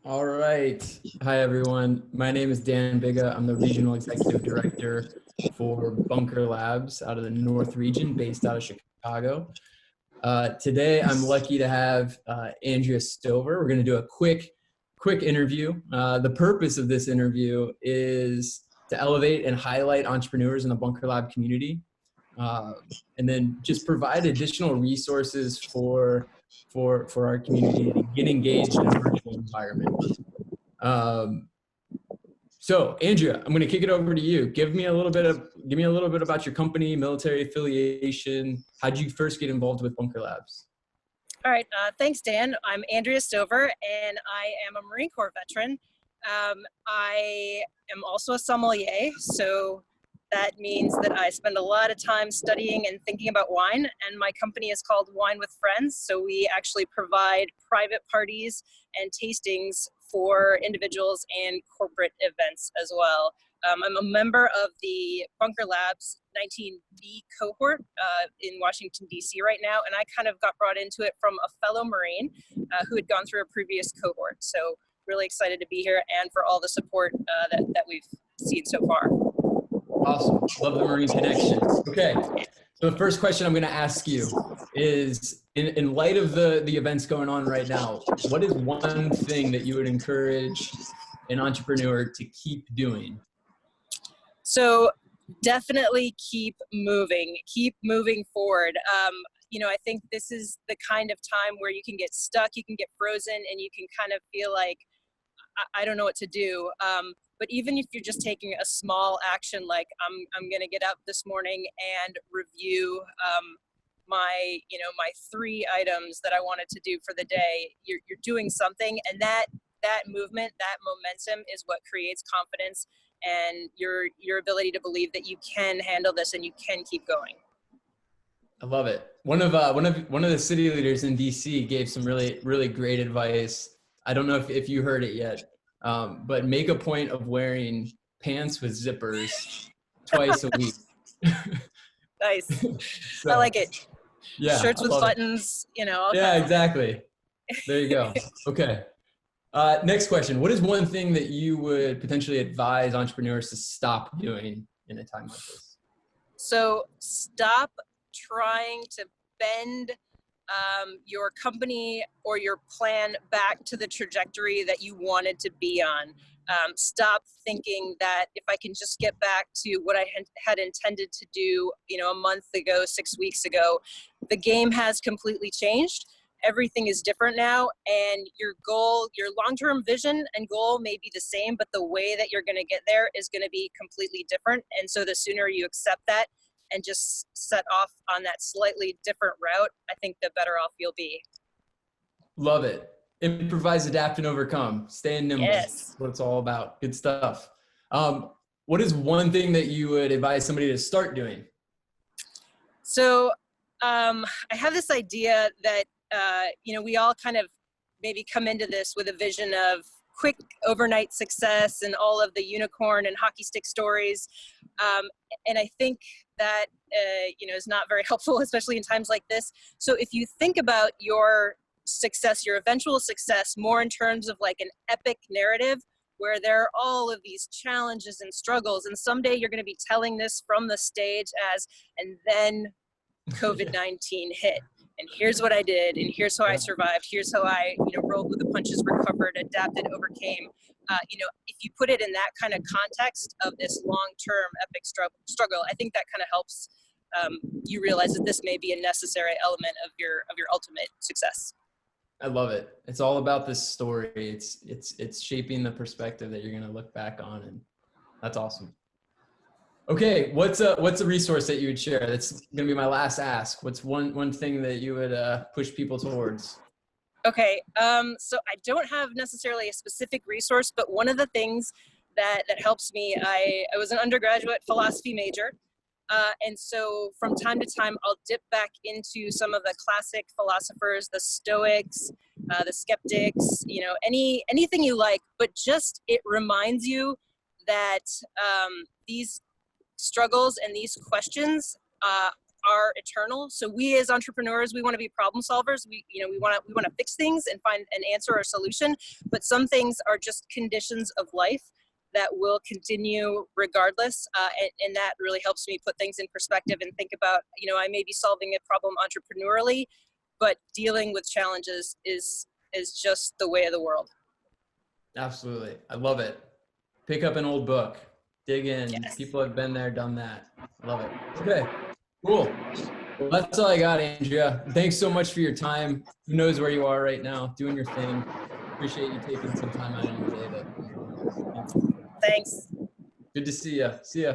All right. Hi, everyone. My name is Dan Biga. I'm the Regional Executive Director for Bunker Labs out of the North region based out of Chicago. Today, I'm lucky to have Andrea Stover. We're going to do a quick interview. The purpose of this interview is to elevate and highlight entrepreneurs in the Bunker Lab community, and then just provide additional resources for our community to get engaged in a virtual environment. So Andrea, I'm going to kick it over to you. Give me a little bit about your company, military affiliation. How did you first get involved with Bunker Labs? All right, thanks, Dan. I'm Andrea Stover, and I am a Marine Corps veteran. I am also a sommelier, so that means that I spend a lot of time studying and thinking about wine, and my company is called Wine with Friends, so we actually provide private parties and tastings for individuals and corporate events as well. I'm a member of the Bunker Labs 19B cohort in Washington, D.C. right now, and I kind of got brought into it from a fellow Marine who had gone through a previous cohort. So really excited to be here and for all the support that we've seen so far. Awesome. Love the Marine connection. Okay. So the first question I'm going to ask you is, in light of the events going on right now, what is one thing that you would encourage an entrepreneur to keep doing? So definitely keep moving forward. I think this is the kind of time where you can get stuck, you can get frozen, and you can kind of feel like, I don't know what to do. But even if you're just taking a small action, like I'm going to get up this morning and review my 3 items that I wanted to do for the day, you're doing something, and that movement, that momentum is what creates confidence and your ability to believe that you can handle this and you can keep going. I love it. One of the city leaders in DC gave some really great advice. I don't know if you heard it yet, but make a point of wearing pants with zippers twice a week. Nice. So, I like it. Yeah. Shirts with buttons, Yeah, exactly. There you go. Okay. Next question. What is one thing that you would potentially advise entrepreneurs to stop doing in a time like this? So stop trying to bend your company or your plan back to the trajectory that you wanted to be on. Stop thinking that if I can just get back to what I had intended to do, a month ago, 6 weeks ago. The game has completely changed. Everything is different now, and your goal, your long-term vision and goal may be the same, but the way that you're going to get there is going to be completely different. And so the sooner you accept that and just set off on that slightly different route, I think the better off you'll be. Love it. Improvise, adapt, and overcome. Staying nimble. Yes. That's what it's all about. Good stuff. What is one thing that you would advise somebody to start doing? So I have this idea that we all kind of maybe come into this with a vision of quick overnight success and all of the unicorn and hockey stick stories. And I think that, is not very helpful, especially in times like this. So if you think about your success, your eventual success, more in terms of like an epic narrative where there are all of these challenges and struggles, and someday you're going to be telling this from the stage as, and then COVID-19 hit. And here's what I did, and here's how I survived. Here's how I, rolled with the punches, recovered, adapted, overcame. If you put it in that kind of context of this long-term epic struggle, I think that kind of helps you realize that this may be a necessary element of your ultimate success. I love it. It's all about this story. It's shaping the perspective that you're going to look back on, and that's awesome. Okay, what's a resource that you would share? That's going to be my last ask. What's one thing that you would push people towards? Okay, so I don't have necessarily a specific resource, but one of the things that helps me, I was an undergraduate philosophy major, and so from time to time I'll dip back into some of the classic philosophers, the Stoics, the skeptics, anything you like, but just it reminds you that these struggles and these questions are eternal. So we as entrepreneurs, we want to be problem solvers. We want to fix things and find an answer or a solution. But some things are just conditions of life that will continue regardless. And that really helps me put things in perspective and think about, I may be solving a problem entrepreneurially, but dealing with challenges is just the way of the world. Absolutely. I love it. Pick up an old book, dig in. Yes. People have been there, done that. Love it. Okay, cool. Well, that's all I got, Andrea. Thanks so much for your time. Who knows where you are right now, doing your thing. Appreciate you taking some time out of your day to. Thanks. Good to see you. See ya.